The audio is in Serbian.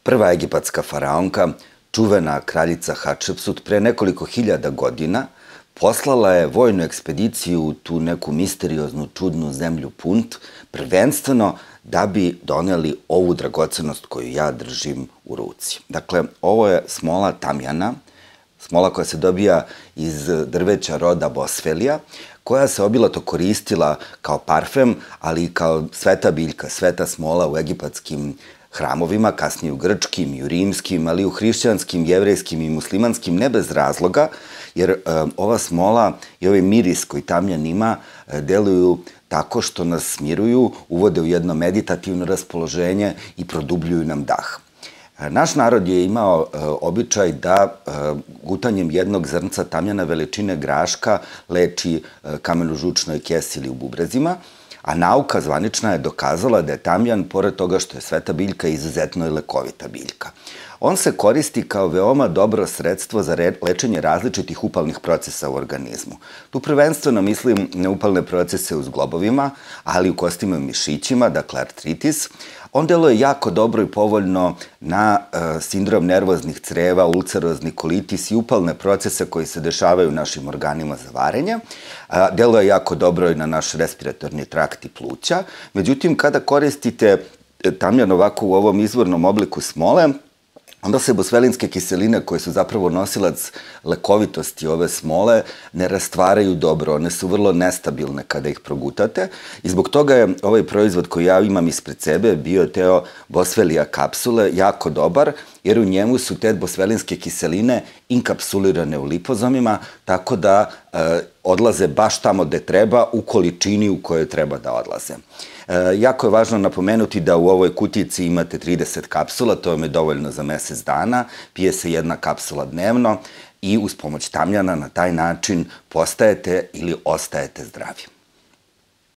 Prva egipatska faraonka, čuvena kraljica Hatšepsut, pre nekoliko hiljada godina poslala je vojnu ekspediciju u tu neku misterioznu, čudnu zemlju Punt, prvenstveno da bi doneli ovu dragocenost koju ja držim u ruci. Dakle, ovo je smola tamjana, smola koja se dobija iz drveća roda Bosfelija, koja se obilato koristila kao parfem, ali i kao sveta biljka, sveta smola u egipatskim hramovima, kasnije u grčkim i u rimskim, ali i u hrišćanskim, jevrejskim i muslimanskim, ne bez razloga, jer ova smola i ovaj miris koji tamjan ima deluju tako što nas smiruju, uvode u jedno meditativno raspoloženje i produbljuju nam dah. Naš narod je imao običaj da gutanjem jednog zrnca tamjana veličine graška leči kamen u žučnoj kesi ili u bubrezima, a nauka zvanična je dokazala da je tamjan, pored toga što je sveta biljka, izuzetno je lekovita biljka. On se koristi kao veoma dobro sredstvo za lečenje različitih upalnih procesa u organizmu. Tu prvenstveno mislim na upalne procese u zglobovima, ali i u kostima i mišićima, dakle artritis. On deluje jako dobro i povoljno na sindrom nervoznih creva, ulcerozni kolitis i upalne procese koji se dešavaju u našim organima za varenje. Deluje jako dobro i na naš respiratorni trakt i pluća. Međutim, kada koristite tamjan ovako u ovom izvornom obliku smole, onda se bosfelinske kiseline, koje su zapravo nosilac lekovitosti ove smole, ne rastvaraju dobro, one su vrlo nestabilne kada ih progutate i zbog toga je ovaj proizvod koji ja imam ispred sebe, Bioteo Bosfelija kapsule, jako dobar, jer u njemu su te bosfelinske kiseline inkapsulirane u lipozomima, tako da odlaze baš tamo gde treba, u količini u kojoj treba da odlaze. Jako je važno napomenuti da u ovoj kutijici imate 30 kapsula, to vam je dovoljno za mesec dana, pije se jedna kapsula dnevno i uz pomoć tamjana na taj način postajete ili ostajete zdravi.